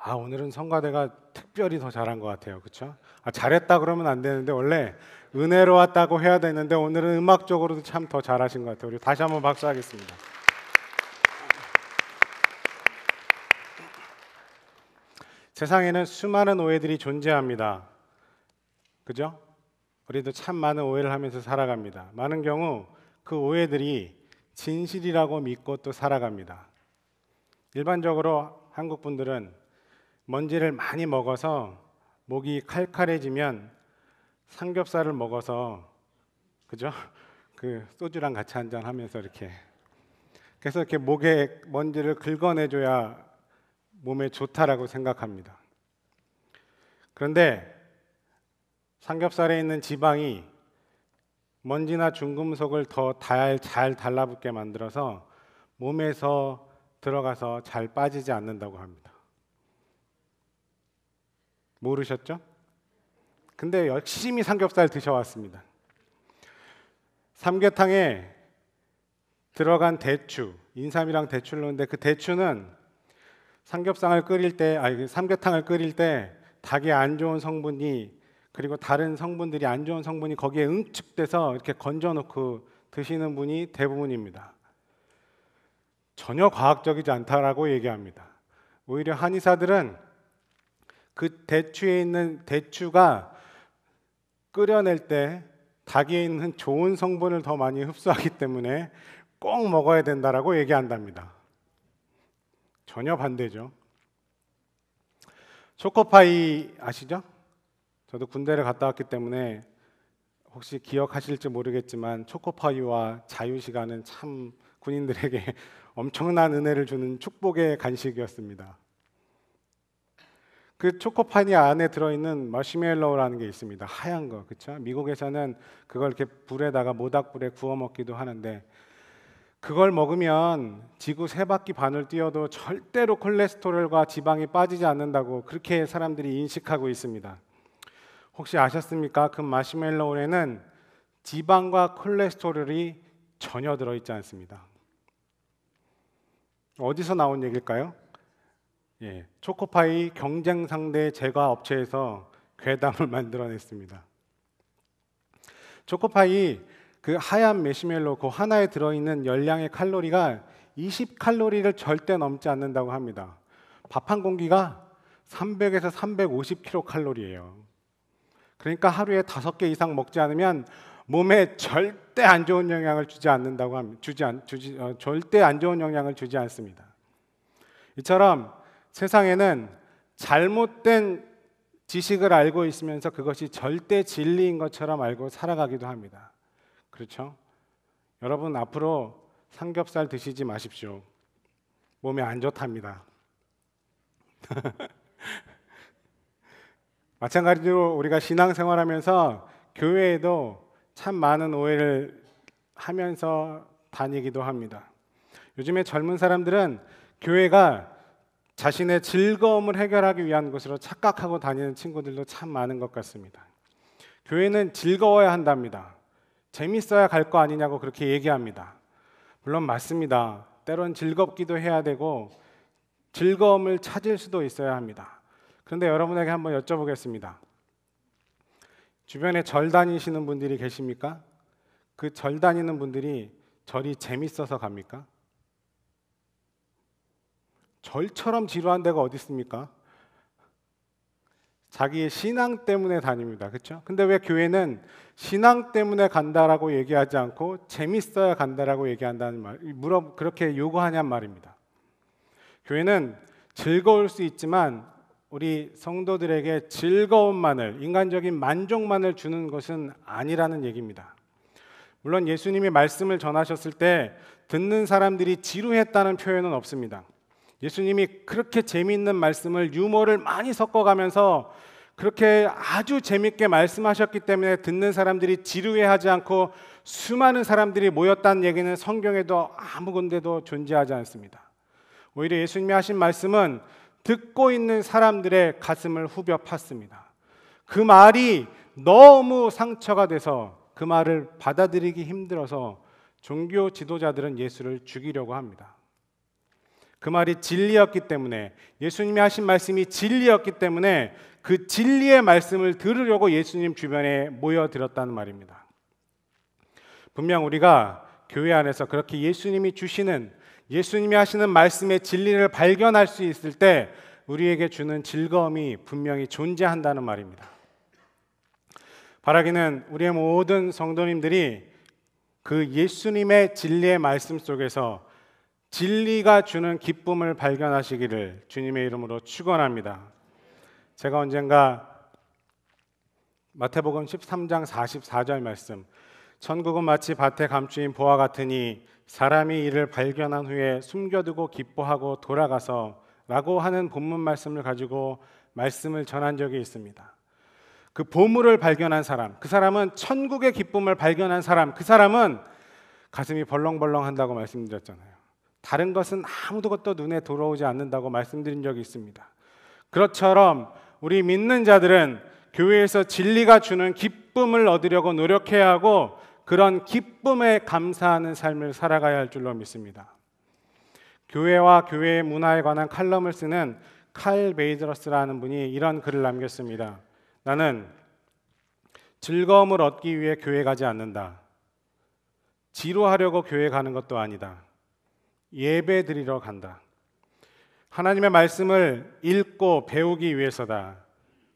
오늘은 성가대가 특별히 더 잘한 것 같아요. 그렇죠? 잘했다 그러면 안 되는데 원래 은혜로웠다고 해야 되는데 오늘은 음악적으로도 참 더 잘하신 것 같아요. 우리 다시 한번 박수하겠습니다. 세상에는 수많은 오해들이 존재합니다. 그죠? 우리도 참 많은 오해를 하면서 살아갑니다. 많은 경우 그 오해들이 진실이라고 믿고 또 살아갑니다. 일반적으로 한국 분들은 먼지를 많이 먹어서 목이 칼칼해지면 삼겹살을 먹어서, 그죠? 그 소주랑 같이 한잔 하면서 이렇게, 그래서 이렇게 목에 먼지를 긁어내줘야 몸에 좋다라고 생각합니다. 그런데 삼겹살에 있는 지방이 먼지나 중금속을 더 잘 달라붙게 만들어서 몸에서 들어가서 잘 빠지지 않는다고 합니다. 모르셨죠? 근데 열심히 삼겹살 드셔왔습니다. 삼계탕에 들어간 대추, 인삼이랑 대추를 넣는데 그 대추는 삼계탕을 끓일 때 닭의 안 좋은 성분이, 그리고 다른 성분들이, 안 좋은 성분이 거기에 응축돼서 이렇게 건져놓고 드시는 분이 대부분입니다. 전혀 과학적이지 않다라고 얘기합니다. 오히려 한의사들은 그 대추에 있는 대추가 끓여낼 때 닭에 있는 좋은 성분을 더 많이 흡수하기 때문에 꼭 먹어야 된다라고 얘기한답니다. 전혀 반대죠. 초코파이 아시죠? 저도 군대를 갔다 왔기 때문에 혹시 기억하실지 모르겠지만 초코파이와 자유시간은 참 군인들에게 엄청난 은혜를 주는 축복의 간식이었습니다. 그 초코파이 안에 들어있는 머시멜로우라는 게 있습니다. 하얀 거, 그렇죠? 미국에서는 그걸 이렇게 불에다가 모닥불에 구워 먹기도 하는데, 그걸 먹으면 지구 세 바퀴 반을 뛰어도 절대로 콜레스테롤과 지방이 빠지지 않는다고 그렇게 사람들이 인식하고 있습니다. 혹시 아셨습니까? 그 마시멜로우에는 지방과 콜레스테롤이 전혀 들어있지 않습니다. 어디서 나온 얘기일까요? 초코파이 경쟁 상대 제과 업체에서 괴담을 만들어냈습니다. 초코파이 그 하얀 마시멜로 그 하나에 들어있는 열량의 칼로리가 20칼로리를 절대 넘지 않는다고 합니다. 밥 한 공기가 300에서 350kcal예요. 그러니까 하루에 5개 이상 먹지 않으면 몸에 절대 안 좋은 영향을 주지 않는다고 합니다. 절대 안 좋은 영향을 주지 않습니다. 이처럼 세상에는 잘못된 지식을 알고 있으면서 그것이 절대 진리인 것처럼 알고 살아가기도 합니다. 그렇죠? 여러분 앞으로 삼겹살 드시지 마십시오. 몸에 안 좋답니다. 마찬가지로 우리가 신앙생활하면서 교회에도 참 많은 오해를 하면서 다니기도 합니다. 요즘에 젊은 사람들은 교회가 자신의 즐거움을 해결하기 위한 곳으로 착각하고 다니는 친구들도 참 많은 것 같습니다. 교회는 즐거워야 한답니다. 재밌어야 갈 거 아니냐고 그렇게 얘기합니다. 물론 맞습니다. 때론 즐겁기도 해야 되고 즐거움을 찾을 수도 있어야 합니다. 그런데 여러분에게 한번 여쭤보겠습니다. 주변에 절 다니시는 분들이 계십니까? 그 절 다니는 분들이 절이 재밌어서 갑니까? 절처럼 지루한 데가 어디 있습니까? 자기의 신앙 때문에 다닙니다. 그렇죠? 근데 왜 교회는 신앙 때문에 간다라고 얘기하지 않고 재밌어야 간다라고 얘기한다는 말, 그렇게 요구하냔 말입니다. 교회는 즐거울 수 있지만 우리 성도들에게 즐거움만을, 인간적인 만족만을 주는 것은 아니라는 얘기입니다. 물론 예수님이 말씀을 전하셨을 때 듣는 사람들이 지루했다는 표현은 없습니다. 예수님이 그렇게 재미있는 말씀을 유머를 많이 섞어가면서 그렇게 아주 재밌게 말씀하셨기 때문에 듣는 사람들이 지루해하지 않고 수많은 사람들이 모였다는 얘기는 성경에도 아무 군데도 존재하지 않습니다. 오히려 예수님이 하신 말씀은 듣고 있는 사람들의 가슴을 후벼 팠습니다. 그 말이 너무 상처가 돼서 그 말을 받아들이기 힘들어서 종교 지도자들은 예수를 죽이려고 합니다. 그 말이 진리였기 때문에, 예수님이 하신 말씀이 진리였기 때문에 그 진리의 말씀을 들으려고 예수님 주변에 모여들었다는 말입니다. 분명 우리가 교회 안에서 그렇게 예수님이 주시는, 예수님이 하시는 말씀의 진리를 발견할 수 있을 때 우리에게 주는 즐거움이 분명히 존재한다는 말입니다. 바라기는 우리의 모든 성도님들이 그 예수님의 진리의 말씀 속에서 진리가 주는 기쁨을 발견하시기를 주님의 이름으로 축원합니다. 제가 언젠가 마태복음 13장 44절 말씀, 천국은 마치 밭에 감추인 보화 같으니 사람이 이를 발견한 후에 숨겨두고 기뻐하고 돌아가서 라고 하는 본문 말씀을 가지고 말씀을 전한 적이 있습니다. 그 보물을 발견한 사람, 그 사람은 천국의 기쁨을 발견한 사람, 그 사람은 가슴이 벌렁벌렁 한다고 말씀드렸잖아요. 다른 것은 아무것도 눈에 들어오지 않는다고 말씀드린 적이 있습니다. 그것처럼 우리 믿는 자들은 교회에서 진리가 주는 기쁨을 얻으려고 노력해야 하고 그런 기쁨에 감사하는 삶을 살아가야 할 줄로 믿습니다. 교회와 교회의 문화에 관한 칼럼을 쓰는 칼 베이드러스라는 분이 이런 글을 남겼습니다. 나는 즐거움을 얻기 위해 교회 가지 않는다. 지루하려고 교회 가는 것도 아니다. 예배 드리러 간다. 하나님의 말씀을 읽고 배우기 위해서다.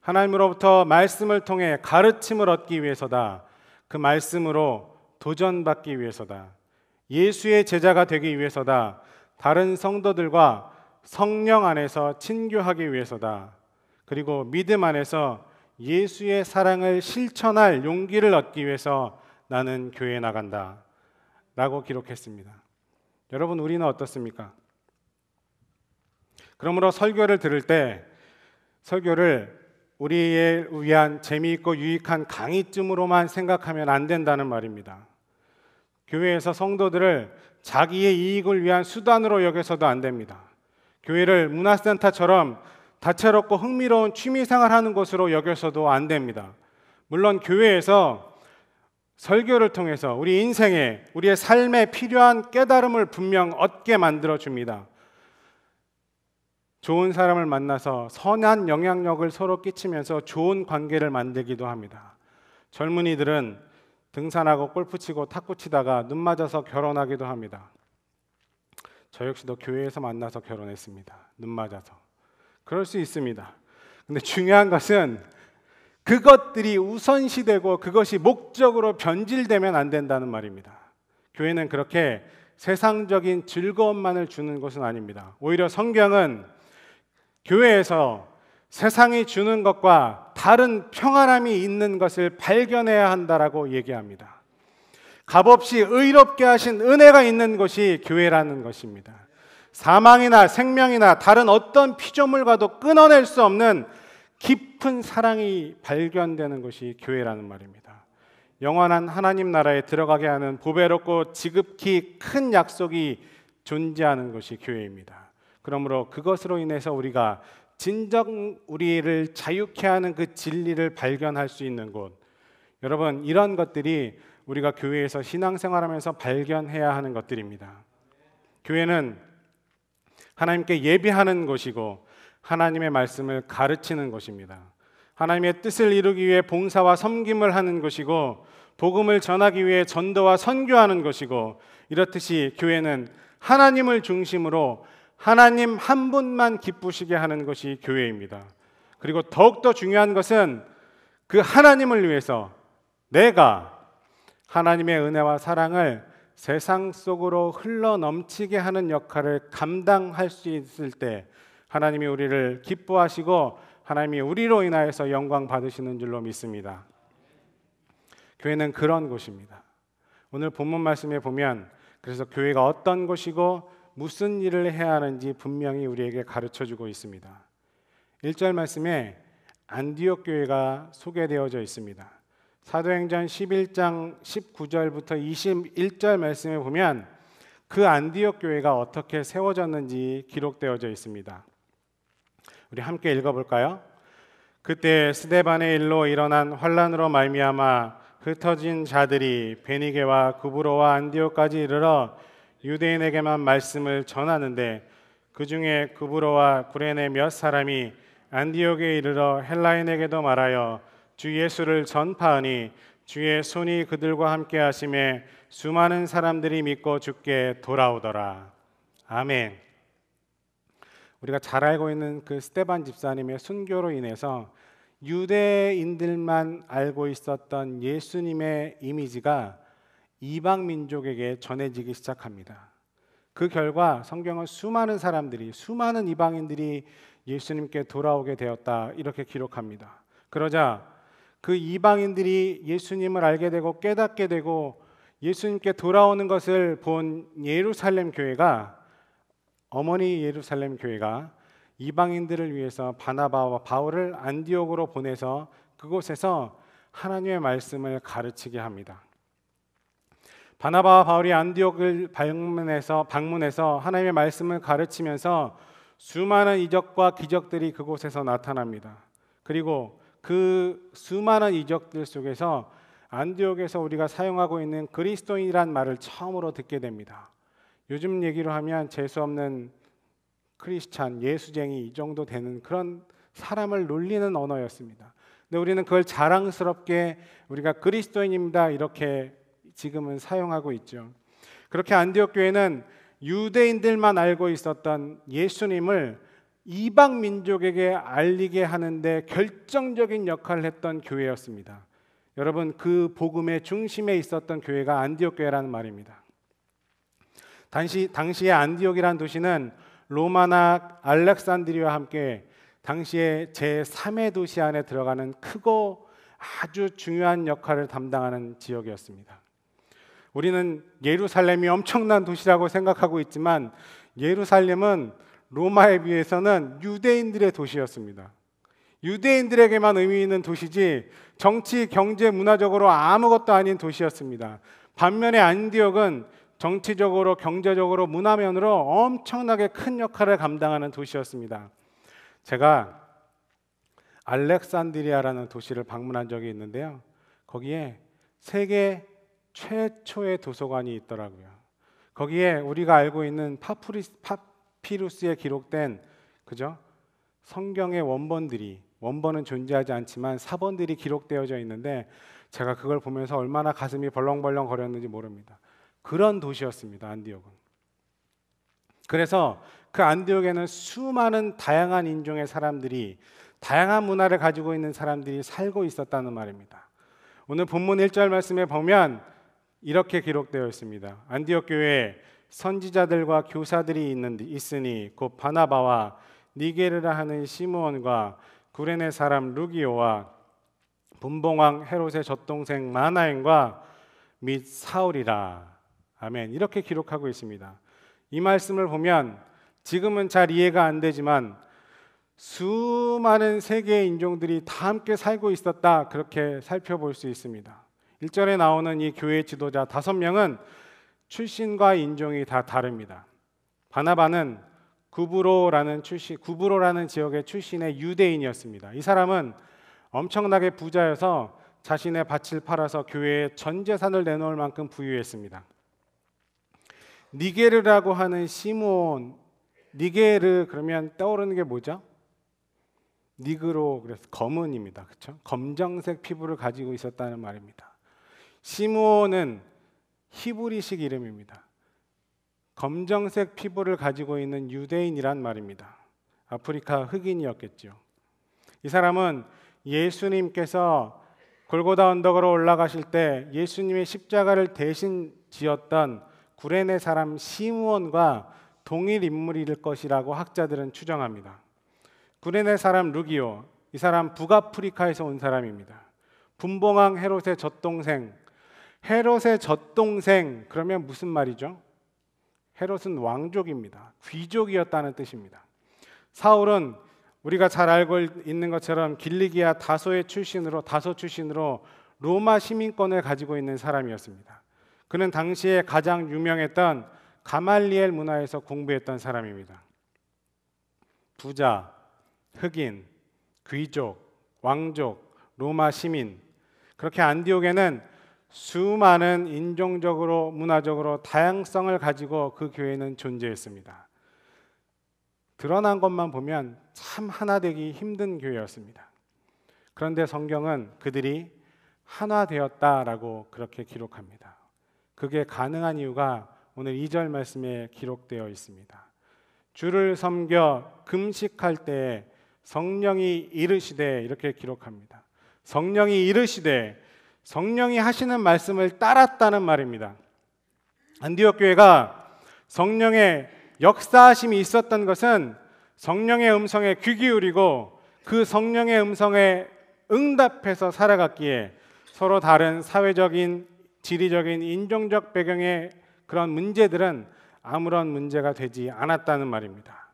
하나님으로부터 말씀을 통해 가르침을 얻기 위해서다. 그 말씀으로 도전받기 위해서다. 예수의 제자가 되기 위해서다. 다른 성도들과 성령 안에서 친교하기 위해서다. 그리고 믿음 안에서 예수의 사랑을 실천할 용기를 얻기 위해서 나는 교회에 나간다 라고 기록했습니다. 여러분, 우리는 어떻습니까? 그러므로 설교를 들을 때 설교를 우리에 위한 재미있고 유익한 강의쯤으로만 생각하면 안 된다는 말입니다. 교회에서 성도들을 자기의 이익을 위한 수단으로 여겨서도 안 됩니다. 교회를 문화센터처럼 다채롭고 흥미로운 취미생활 하는 곳으로 여겨서도 안 됩니다. 물론 교회에서 설교를 통해서 우리 인생에, 우리의 삶에 필요한 깨달음을 분명 얻게 만들어줍니다. 좋은 사람을 만나서 선한 영향력을 서로 끼치면서 좋은 관계를 만들기도 합니다. 젊은이들은 등산하고 골프 치고 탁구 치다가 눈 맞아서 결혼하기도 합니다. 저 역시도 교회에서 만나서 결혼했습니다. 눈 맞아서. 그럴 수 있습니다. 근데 중요한 것은 그것들이 우선시되고 그것이 목적으로 변질되면 안 된다는 말입니다. 교회는 그렇게 세상적인 즐거움만을 주는 것은 아닙니다. 오히려 성경은 교회에서 세상이 주는 것과 다른 평안함이 있는 것을 발견해야 한다라고 얘기합니다. 값없이 의롭게 하신 은혜가 있는 것이 교회라는 것입니다. 사망이나 생명이나 다른 어떤 피조물과도 끊어낼 수 없는 깊은 사랑이 발견되는 것이 교회라는 말입니다. 영원한 하나님 나라에 들어가게 하는 보배롭고 지극히 큰 약속이 존재하는 것이 교회입니다. 그러므로 그것으로 인해서 우리가 진정 우리를 자유케 하는 그 진리를 발견할 수 있는 곳, 여러분, 이런 것들이 우리가 교회에서 신앙생활하면서 발견해야 하는 것들입니다. 교회는 하나님께 예배하는 곳이고 하나님의 말씀을 가르치는 곳입니다. 하나님의 뜻을 이루기 위해 봉사와 섬김을 하는 것이고 복음을 전하기 위해 전도와 선교하는 것이고, 이렇듯이 교회는 하나님을 중심으로 하나님 한 분만 기쁘시게 하는 것이 교회입니다. 그리고 더욱더 중요한 것은 그 하나님을 위해서 내가 하나님의 은혜와 사랑을 세상 속으로 흘러 넘치게 하는 역할을 감당할 수 있을 때 하나님이 우리를 기뻐하시고 하나님이 우리로 인하여서 영광 받으시는 줄로 믿습니다. 교회는 그런 곳입니다. 오늘 본문 말씀에 보면 그래서 교회가 어떤 곳이고 무슨 일을 해야 하는지 분명히 우리에게 가르쳐주고 있습니다. 1절 말씀에 안디옥 교회가 소개되어져 있습니다. 사도행전 11장 19절부터 21절 말씀에 보면 그 안디옥 교회가 어떻게 세워졌는지 기록되어져 있습니다. 우리 함께 읽어볼까요? 그때 스데반의 일로 일어난 환란으로 말미암아 흩어진 자들이 베니게와 구브로와 안디옥까지 이르러 유대인에게만 말씀을 전하는데 그 중에 구브로와 구레네 몇 사람이 안디옥에 이르러 헬라인에게도 말하여 주 예수를 전파하니 주의 손이 그들과 함께 하심에 수많은 사람들이 믿고 주께 돌아오더라. 아멘. 우리가 잘 알고 있는 그 스데반 집사님의 순교로 인해서 유대인들만 알고 있었던 예수님의 이미지가 이방 민족에게 전해지기 시작합니다. 그 결과 성경은 수많은 사람들이, 수많은 이방인들이 예수님께 돌아오게 되었다 이렇게 기록합니다. 그러자 그 이방인들이 예수님을 알게 되고 깨닫게 되고 예수님께 돌아오는 것을 본 예루살렘 교회가, 어머니 예루살렘 교회가 이방인들을 위해서 바나바와 바울을 안디옥으로 보내서 그곳에서 하나님의 말씀을 가르치게 합니다. 바나바와 바울이 안디옥을 방문해서 하나님의 말씀을 가르치면서 수많은 이적과 기적들이 그곳에서 나타납니다. 그리고 그 수많은 이적들 속에서 안디옥에서 우리가 사용하고 있는 그리스도인이란 말을 처음으로 듣게 됩니다. 요즘 얘기로 하면 재수 없는 크리스찬, 예수쟁이 이 정도 되는 그런 사람을 놀리는 언어였습니다. 근데 우리는 그걸 자랑스럽게 우리가 그리스도인입니다 이렇게 지금은 사용하고 있죠. 그렇게 안디옥 교회는 유대인들만 알고 있었던 예수님을 이방 민족에게 알리게 하는데 결정적인 역할을 했던 교회였습니다. 여러분, 그 복음의 중심에 있었던 교회가 안디옥 교회라는 말입니다. 당시에 안디옥이라는 도시는 로마나 알렉산드리아와 함께 당시에 제3의 도시 안에 들어가는 크고 아주 중요한 역할을 담당하는 지역이었습니다. 우리는 예루살렘이 엄청난 도시라고 생각하고 있지만 예루살렘은 로마에 비해서는 유대인들의 도시였습니다. 유대인들에게만 의미 있는 도시지 정치, 경제, 문화적으로 아무것도 아닌 도시였습니다. 반면에 안디옥은 정치적으로, 경제적으로, 문화면으로 엄청나게 큰 역할을 감당하는 도시였습니다. 제가 알렉산드리아라는 도시를 방문한 적이 있는데요. 거기에 세계 최초의 도서관이 있더라고요. 거기에 우리가 알고 있는 파피루스에 기록된 성경의 원본은 존재하지 않지만 사본들이 기록되어져 있는데 제가 그걸 보면서 얼마나 가슴이 벌렁벌렁 거렸는지 모릅니다. 그런 도시였습니다, 안디옥은. 그래서 그 안디옥에는 수많은 다양한 인종의 사람들이, 다양한 문화를 가지고 있는 사람들이 살고 있었다는 말입니다. 오늘 본문 1절 말씀에 보면 이렇게 기록되어 있습니다. 안디옥 교회에 선지자들과 교사들이 있으니 곧 바나바와 니게르라 하는 시므온과 구레네 사람 루기오와 분봉왕 헤롯의 젖동생 마나엔과 및 사울이라. 아멘. 이렇게 기록하고 있습니다. 이 말씀을 보면 지금은 잘 이해가 안 되지만 수많은 세계의 인종들이 다 함께 살고 있었다, 그렇게 살펴볼 수 있습니다. 1절에 나오는 이 교회 지도자 5명은 출신과 인종이 다 다릅니다. 바나바는 구브로라는 지역의 출신의 유대인이었습니다. 이 사람은 엄청나게 부자여서 자신의 밭을 팔아서 교회에 전 재산을 내놓을 만큼 부유했습니다. 니게르라고 하는 시므온, 니게르 그러면 떠오르는 게 뭐죠? 니그로, 그래서 검은입니다. 그렇죠? 검정색 피부를 가지고 있었다는 말입니다. 시므온은 히브리식 이름입니다. 검정색 피부를 가지고 있는 유대인이란 말입니다. 아프리카 흑인이었겠죠. 이 사람은 예수님께서 골고다 언덕으로 올라가실 때 예수님의 십자가를 대신 지었던 구레네 사람 시므온과 동일 인물일 것이라고 학자들은 추정합니다. 구레네 사람 루기오, 이 사람 북아프리카에서 온 사람입니다. 분봉왕 헤롯의 젖동생. 헤롯의 젖동생 그러면 무슨 말이죠? 헤롯은 왕족입니다. 귀족이었다는 뜻입니다. 사울은 우리가 잘 알고 있는 것처럼 길리기아 다소 출신으로 로마 시민권을 가지고 있는 사람이었습니다. 그는 당시에 가장 유명했던 가말리엘 문화에서 공부했던 사람입니다. 부자, 흑인, 귀족, 왕족, 로마 시민, 그렇게 안디옥에는 수많은 인종적으로, 문화적으로 다양성을 가지고 그 교회는 존재했습니다. 드러난 것만 보면 참 하나 되기 힘든 교회였습니다. 그런데 성경은 그들이 하나 되었다라고 그렇게 기록합니다. 그게 가능한 이유가 오늘 2절 말씀에 기록되어 있습니다. 주를 섬겨 금식할 때에 성령이 이르시되, 이렇게 기록합니다. 성령이 이르시되, 성령이 하시는 말씀을 따랐다는 말입니다. 안디옥 교회가 성령의 역사하심이 있었던 것은 성령의 음성에 귀 기울이고 그 성령의 음성에 응답해서 살아갔기에 서로 다른 사회적인, 지리적인, 인종적 배경의 그런 문제들은 아무런 문제가 되지 않았다는 말입니다.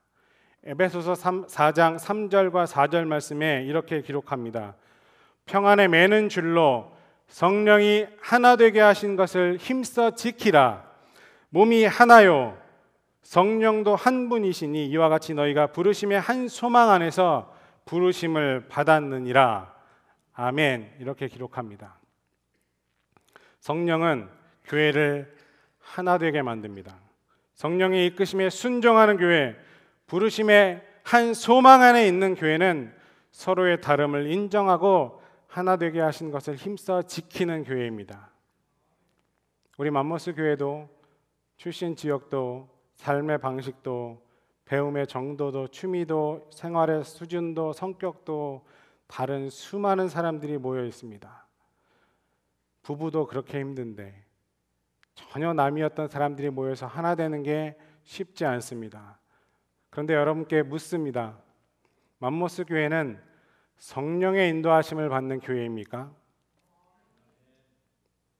에베소서 4장 3절과 4절 말씀에 이렇게 기록합니다. 평안에 매는 줄로 성령이 하나 되게 하신 것을 힘써 지키라. 몸이 하나요 성령도 한 분이시니 이와 같이 너희가 부르심의 한 소망 안에서 부르심을 받았느니라. 아멘. 이렇게 기록합니다. 성령은 교회를 하나 되게 만듭니다. 성령의 이끄심에 순종하는 교회, 부르심의 한 소망 안에 있는 교회는 서로의 다름을 인정하고 하나 되게 하신 것을 힘써 지키는 교회입니다. 우리 맘모스 교회도 출신 지역도 삶의 방식도 배움의 정도도 취미도 생활의 수준도 성격도 다른 수많은 사람들이 모여 있습니다. 부부도 그렇게 힘든데 전혀 남이었던 사람들이 모여서 하나 되는 게 쉽지 않습니다. 그런데 여러분께 묻습니다. 맘모스 교회는 성령의 인도하심을 받는 교회입니까?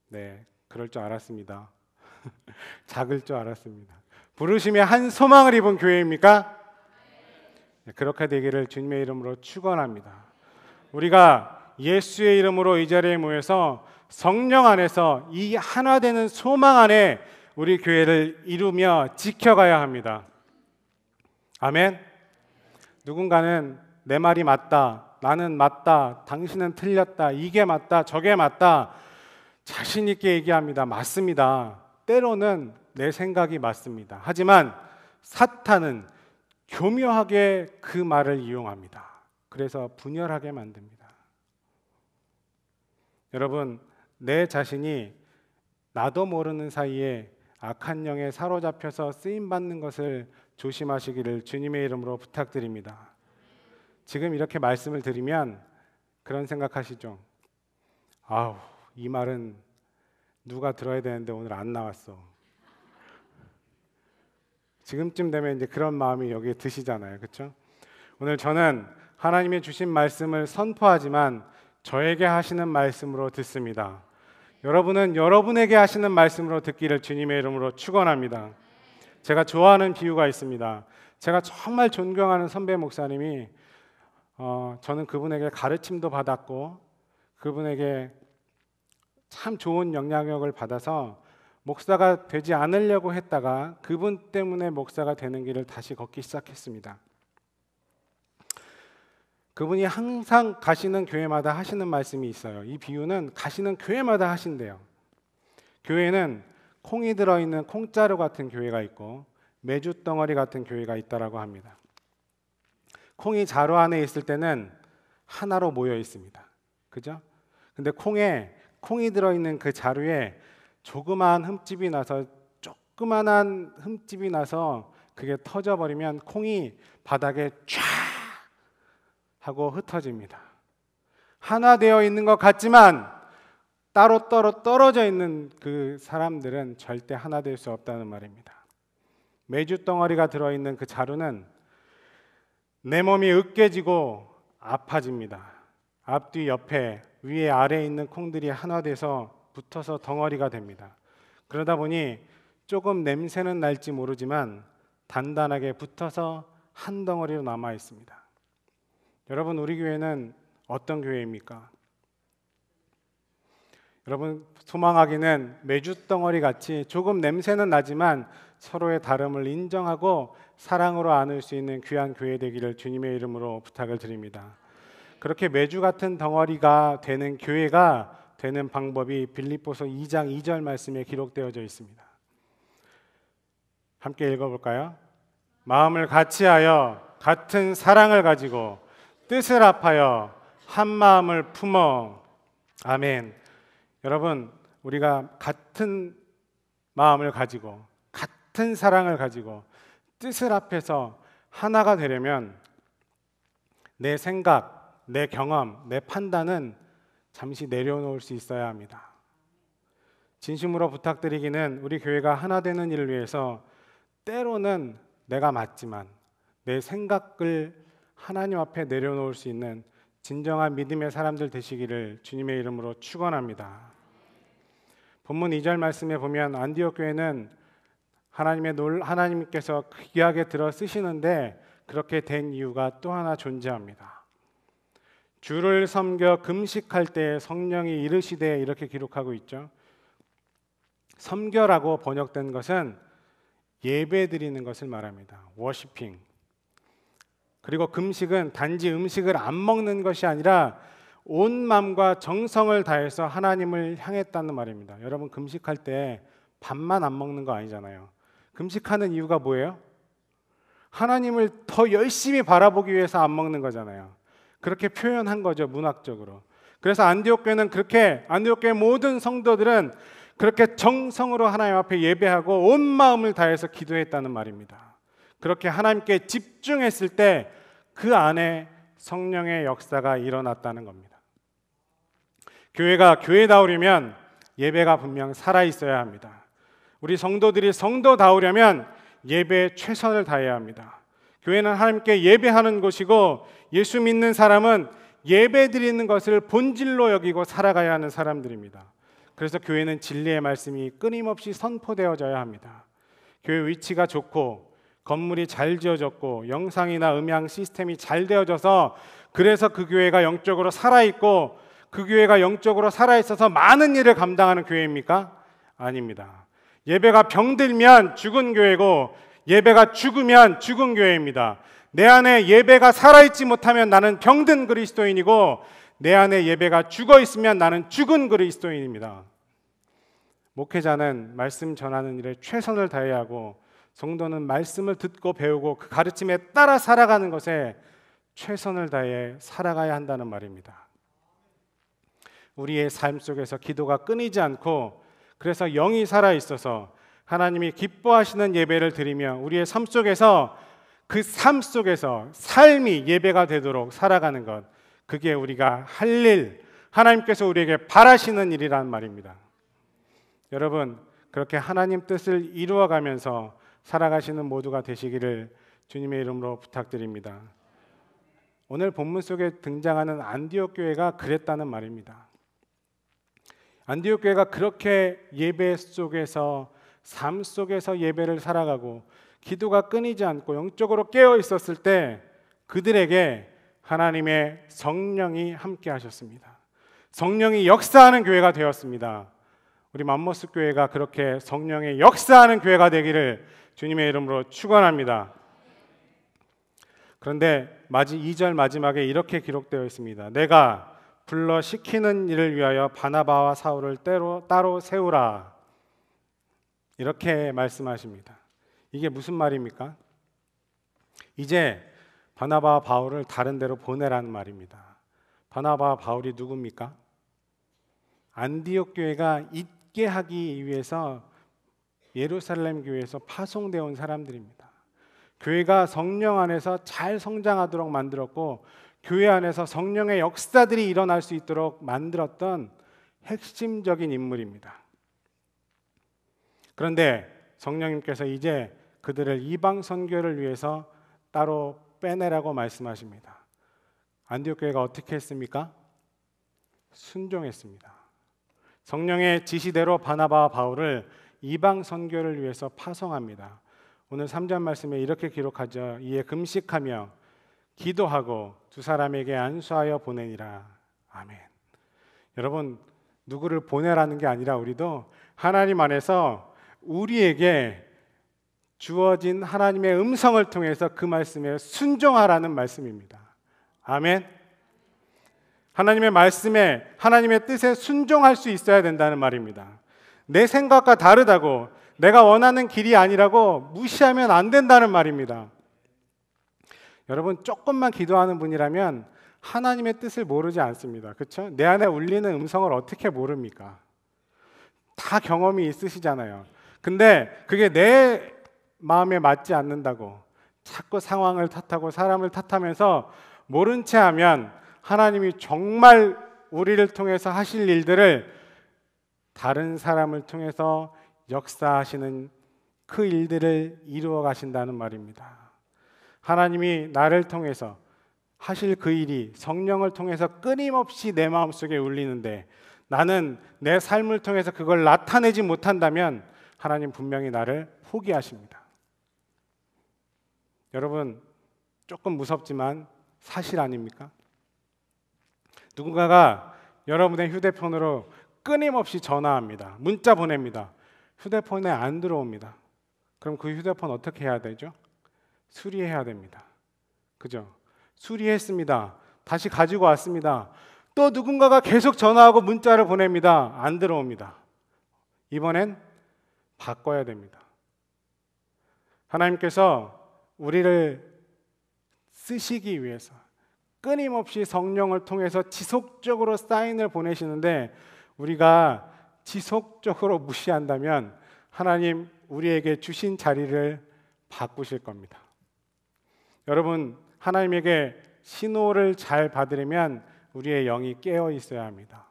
네, 그럴 줄 알았습니다. 작을 줄 알았습니다. 부르심의 한 소망을 입은 교회입니까? 네, 그렇게 되기를 주님의 이름으로 축원합니다. 우리가 예수의 이름으로 이 자리에 모여서 성령 안에서 이 하나 되는 소망 안에 우리 교회를 이루며 지켜가야 합니다. 아멘. 누군가는 내 말이 맞다, 나는 맞다, 당신은 틀렸다, 이게 맞다, 저게 맞다 자신 있게 얘기합니다. 맞습니다. 때로는 내 생각이 맞습니다. 하지만 사탄은 교묘하게 그 말을 이용합니다. 그래서 분열하게 만듭니다. 여러분, 내 자신이 나도 모르는 사이에 악한 영에 사로잡혀서 쓰임받는 것을 조심하시기를 주님의 이름으로 부탁드립니다. 지금 이렇게 말씀을 드리면 그런 생각하시죠? 아우, 이 말은 누가 들어야 되는데 오늘 안 나왔어. 지금쯤 되면 이제 그런 마음이 여기에 드시잖아요. 그렇죠? 오늘 저는 하나님의 주신 말씀을 선포하지만 저에게 하시는 말씀으로 듣습니다. 여러분은 여러분에게 하시는 말씀으로 듣기를 주님의 이름으로 축원합니다. 제가 좋아하는 비유가 있습니다. 제가 정말 존경하는 선배 목사님이 저는 그분에게 가르침도 받았고 그분에게 참 좋은 영향력을 받아서 목사가 되지 않으려고 했다가 그분 때문에 목사가 되는 길을 다시 걷기 시작했습니다. 그분이 항상 가시는 교회마다 하시는 말씀이 있어요. 이 비유는 가시는 교회마다 하신대요. 교회는 콩이 들어있는 콩자루 같은 교회가 있고 메주덩어리 같은 교회가 있다라고 합니다. 콩이 자루 안에 있을 때는 하나로 모여 있습니다. 그죠? 근데 콩이 들어있는 그 자루에 조그마한 흠집이 나서 조그만한 흠집이 나서 그게 터져버리면 콩이 바닥에 쫙 하고 흩어집니다. 하나 되어 있는 것 같지만 따로 떨어져 있는 그 사람들은 절대 하나 될 수 없다는 말입니다. 메주덩어리가 들어있는 그 자루는 내 몸이 으깨지고 아파집니다. 앞뒤 옆에 위에 아래에 있는 콩들이 하나 돼서 붙어서 덩어리가 됩니다. 그러다 보니 조금 냄새는 날지 모르지만 단단하게 붙어서 한 덩어리로 남아 있습니다. 여러분, 우리 교회는 어떤 교회입니까? 여러분, 소망하기는 메주덩어리 같이 조금 냄새는 나지만 서로의 다름을 인정하고 사랑으로 안을 수 있는 귀한 교회 되기를 주님의 이름으로 부탁을 드립니다. 그렇게 메주 같은 덩어리가 되는 교회가 되는 방법이 빌립보서 2장 2절 말씀에 기록되어져 있습니다. 함께 읽어볼까요? 마음을 같이하여 같은 사랑을 가지고 뜻을 합하여 한 마음을 품어. 아멘. 여러분, 우리가 같은 마음을 가지고 같은 사랑을 가지고 뜻을 합해서 하나가 되려면 내 생각, 내 경험, 내 판단은 잠시 내려놓을 수 있어야 합니다. 진심으로 부탁드리기는 우리 교회가 하나 되는 일을 위해서 때로는 내가 맞지만 내 생각을 하나님 앞에 내려놓을 수 있는 진정한 믿음의 사람들 되시기를 주님의 이름으로 축원합니다. 본문 2절 말씀에 보면 안디옥 교회는 하나님께서 귀하게 들어 쓰시는데 그렇게 된 이유가 또 하나 존재합니다. 주를 섬겨 금식할 때 성령이 이르시되 이렇게 기록하고 있죠. 섬겨라고 번역된 것은 예배 드리는 것을 말합니다. 워시핑. 그리고 금식은 단지 음식을 안 먹는 것이 아니라 온 마음과 정성을 다해서 하나님을 향했다는 말입니다. 여러분, 금식할 때 밥만 안 먹는 거 아니잖아요. 금식하는 이유가 뭐예요? 하나님을 더 열심히 바라보기 위해서 안 먹는 거잖아요. 그렇게 표현한 거죠, 문학적으로. 그래서 안디옥 교회 모든 성도들은 그렇게 정성으로 하나님 앞에 예배하고 온 마음을 다해서 기도했다는 말입니다. 그렇게 하나님께 집중했을 때 그 안에 성령의 역사가 일어났다는 겁니다. 교회가 교회다우려면 예배가 분명 살아있어야 합니다. 우리 성도들이 성도다우려면 예배에 최선을 다해야 합니다. 교회는 하나님께 예배하는 곳이고 예수 믿는 사람은 예배 드리는 것을 본질로 여기고 살아가야 하는 사람들입니다. 그래서 교회는 진리의 말씀이 끊임없이 선포되어져야 합니다. 교회 위치가 좋고 건물이 잘 지어졌고 영상이나 음향 시스템이 잘 되어져서 그래서 그 교회가 영적으로 살아있고 그 교회가 영적으로 살아있어서 많은 일을 감당하는 교회입니까? 아닙니다. 예배가 병들면 죽은 교회고 예배가 죽으면 죽은 교회입니다. 내 안에 예배가 살아있지 못하면 나는 병든 그리스도인이고 내 안에 예배가 죽어있으면 나는 죽은 그리스도인입니다. 목회자는 말씀 전하는 일에 최선을 다해야 하고 성도는 말씀을 듣고 배우고 그 가르침에 따라 살아가는 것에 최선을 다해 살아가야 한다는 말입니다. 우리의 삶 속에서 기도가 끊이지 않고 그래서 영이 살아있어서 하나님이 기뻐하시는 예배를 드리며 우리의 삶 속에서 그 삶 속에서 삶이 예배가 되도록 살아가는 것, 그게 우리가 할 일, 하나님께서 우리에게 바라시는 일이란 말입니다. 여러분, 그렇게 하나님 뜻을 이루어가면서 살아가시는 모두가 되시기를 주님의 이름으로 부탁드립니다. 오늘 본문 속에 등장하는 안디옥 교회가 그랬다는 말입니다. 안디옥 교회가 그렇게 예배 속에서 삶 속에서 예배를 살아가고 기도가 끊이지 않고 영적으로 깨어 있었을 때 그들에게 하나님의 성령이 함께 하셨습니다. 성령이 역사하는 교회가 되었습니다. 우리 맘모스 교회가 그렇게 성령의 역사하는 교회가 되기를 주님의 이름으로 축원합니다. 그런데 2절 마지막에 이렇게 기록되어 있습니다. 내가 불러 시키는 일을 위하여 바나바와 사울을 따로 세우라. 이렇게 말씀하십니다. 이게 무슨 말입니까? 이제 바나바와 바울을 다른 데로 보내라는 말입니다. 바나바와 바울이 누굽니까? 안디옥 교회가 있게 하기 위해서 예루살렘 교회에서 파송되어 온 사람들입니다. 교회가 성령 안에서 잘 성장하도록 만들었고 교회 안에서 성령의 역사들이 일어날 수 있도록 만들었던 핵심적인 인물입니다. 그런데 성령님께서 이제 그들을 이방 선교를 위해서 따로 빼내라고 말씀하십니다. 안디옥 교회가 어떻게 했습니까? 순종했습니다. 성령의 지시대로 바나바와 바울을 이방 선교를 위해서 파송합니다. 오늘 3절 말씀에 이렇게 기록하죠. 이에 금식하며 기도하고 두 사람에게 안수하여 보내니라. 아멘. 여러분, 누구를 보내라는 게 아니라 우리도 하나님 안에서 우리에게 주어진 하나님의 음성을 통해서 그 말씀에 순종하라는 말씀입니다. 아멘. 하나님의 말씀에, 하나님의 뜻에 순종할 수 있어야 된다는 말입니다. 내 생각과 다르다고, 내가 원하는 길이 아니라고 무시하면 안 된다는 말입니다. 여러분 조금만 기도하는 분이라면 하나님의 뜻을 모르지 않습니다. 그렇죠? 내 안에 울리는 음성을 어떻게 모릅니까? 다 경험이 있으시잖아요. 근데 그게 내 마음에 맞지 않는다고 자꾸 상황을 탓하고 사람을 탓하면서 모른 채 하면 하나님이 정말 우리를 통해서 하실 일들을 다른 사람을 통해서 역사하시는 그 일들을 이루어 가신다는 말입니다. 하나님이 나를 통해서 하실 그 일이 성령을 통해서 끊임없이 내 마음속에 울리는데 나는 내 삶을 통해서 그걸 나타내지 못한다면 하나님 분명히 나를 포기하십니다. 여러분, 조금 무섭지만 사실 아닙니까? 누군가가 여러분의 휴대폰으로 끊임없이 전화합니다. 문자 보냅니다. 휴대폰에 안 들어옵니다. 그럼 그 휴대폰 어떻게 해야 되죠? 수리해야 됩니다. 그죠? 수리했습니다. 다시 가지고 왔습니다. 또 누군가가 계속 전화하고 문자를 보냅니다. 안 들어옵니다. 이번엔 바꿔야 됩니다. 하나님께서 우리를 쓰시기 위해서 끊임없이 성령을 통해서 지속적으로 사인을 보내시는데 우리가 지속적으로 무시한다면 하나님 우리에게 주신 자리를 바꾸실 겁니다. 여러분, 하나님에게 신호를 잘 받으려면 우리의 영이 깨어 있어야 합니다.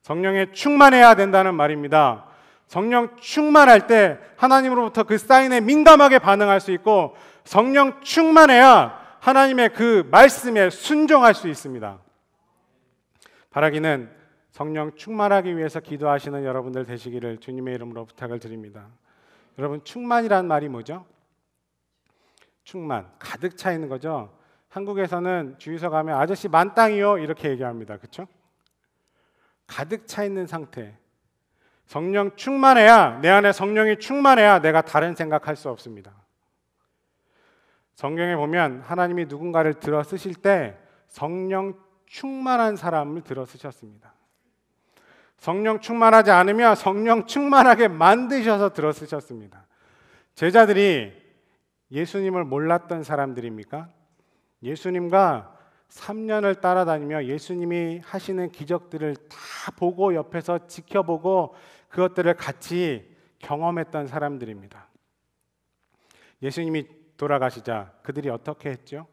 성령에 충만해야 된다는 말입니다. 성령 충만할 때 하나님으로부터 그 사인에 민감하게 반응할 수 있고 성령 충만해야 하나님의 그 말씀에 순종할 수 있습니다. 바라기는 성령 충만하기 위해서 기도하시는 여러분들 되시기를 주님의 이름으로 부탁을 드립니다. 여러분, 충만이란 말이 뭐죠? 충만, 가득 차 있는 거죠. 한국에서는 주유소 가면 아저씨 만땅이요 이렇게 얘기합니다. 그렇죠? 가득 차 있는 상태. 성령 충만해야, 내 안에 성령이 충만해야 내가 다른 생각할 수 없습니다. 성경에 보면 하나님이 누군가를 들어 쓰실 때 성령 충만한 사람을 들어 쓰셨습니다. 성령 충만하지 않으면 성령 충만하게 만드셔서 들어 쓰셨습니다. 제자들이 예수님을 몰랐던 사람들입니까? 예수님과 3년을 따라다니며 예수님이 하시는 기적들을 다 보고 옆에서 지켜보고 그것들을 같이 경험했던 사람들입니다. 예수님이 돌아가시자 그들이 어떻게 했죠?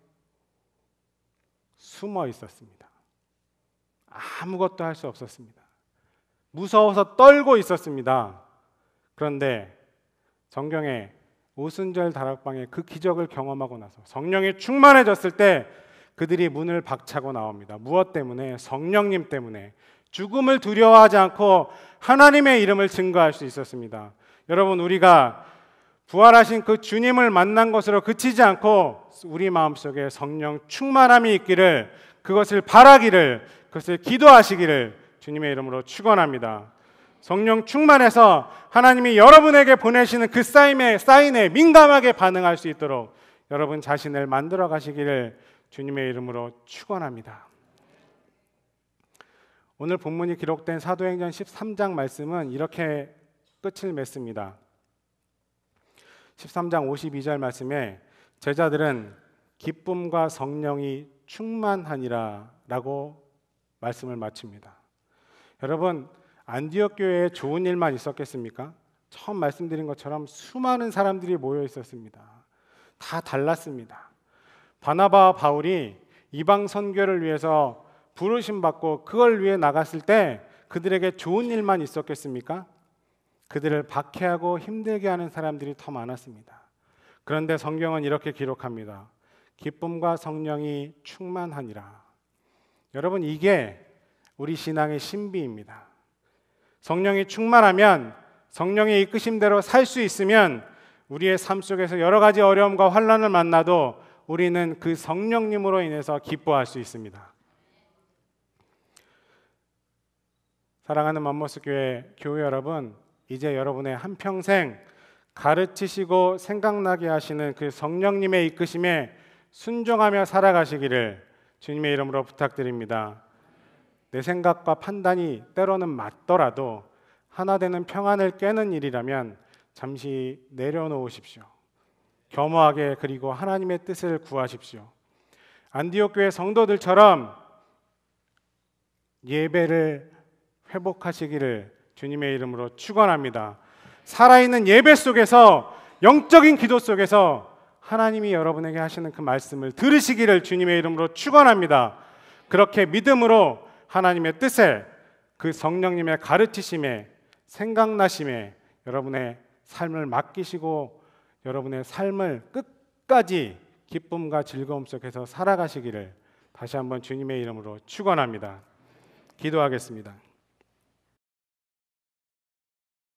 숨어 있었습니다. 아무것도 할 수 없었습니다. 무서워서 떨고 있었습니다. 그런데 성경에 오순절 다락방에 그 기적을 경험하고 나서 성령이 충만해졌을 때 그들이 문을 박차고 나옵니다. 무엇 때문에? 성령님 때문에. 죽음을 두려워하지 않고 하나님의 이름을 증거할 수 있었습니다. 여러분, 우리가 부활하신 그 주님을 만난 것으로 그치지 않고 우리 마음속에 성령 충만함이 있기를, 그것을 바라기를, 그것을 기도하시기를 주님의 이름으로 축원합니다. 성령 충만해서 하나님이 여러분에게 보내시는 그 사인에 민감하게 반응할 수 있도록 여러분 자신을 만들어 가시기를 주님의 이름으로 축원합니다. 오늘 본문이 기록된 사도행전 13장 말씀은 이렇게 끝을 맺습니다. 13장 52절 말씀에 제자들은 기쁨과 성령이 충만하니라 라고 말씀을 마칩니다. 여러분, 안디옥 교회에 좋은 일만 있었겠습니까? 처음 말씀드린 것처럼 수많은 사람들이 모여 있었습니다. 다 달랐습니다. 바나바와 바울이 이방 선교를 위해서 부르심 받고 그걸 위해 나갔을 때 그들에게 좋은 일만 있었겠습니까? 그들을 박해하고 힘들게 하는 사람들이 더 많았습니다. 그런데 성경은 이렇게 기록합니다. 기쁨과 성령이 충만하니라. 여러분, 이게 우리 신앙의 신비입니다. 성령이 충만하면, 성령의 이끄심대로 살 수 있으면 우리의 삶 속에서 여러 가지 어려움과 환난을 만나도 우리는 그 성령님으로 인해서 기뻐할 수 있습니다. 사랑하는 맘모스 교회 여러분, 이제 여러분의 한평생 가르치시고 생각나게 하시는 그 성령님의 이끄심에 순종하며 살아가시기를 주님의 이름으로 부탁드립니다. 내 생각과 판단이 때로는 맞더라도 하나 되는 평안을 깨는 일이라면 잠시 내려놓으십시오. 겸허하게, 그리고 하나님의 뜻을 구하십시오. 안디옥 교회 성도들처럼 예배를 회복하시기를 주님의 이름으로 축원합니다. 살아있는 예배 속에서, 영적인 기도 속에서 하나님이 여러분에게 하시는 그 말씀을 들으시기를 주님의 이름으로 축원합니다. 그렇게 믿음으로 하나님의 뜻에, 그 성령님의 가르치심에, 생각나심에 여러분의 삶을 맡기시고 여러분의 삶을 끝까지 기쁨과 즐거움 속에서 살아가시기를 다시 한번 주님의 이름으로 축원합니다. 기도하겠습니다.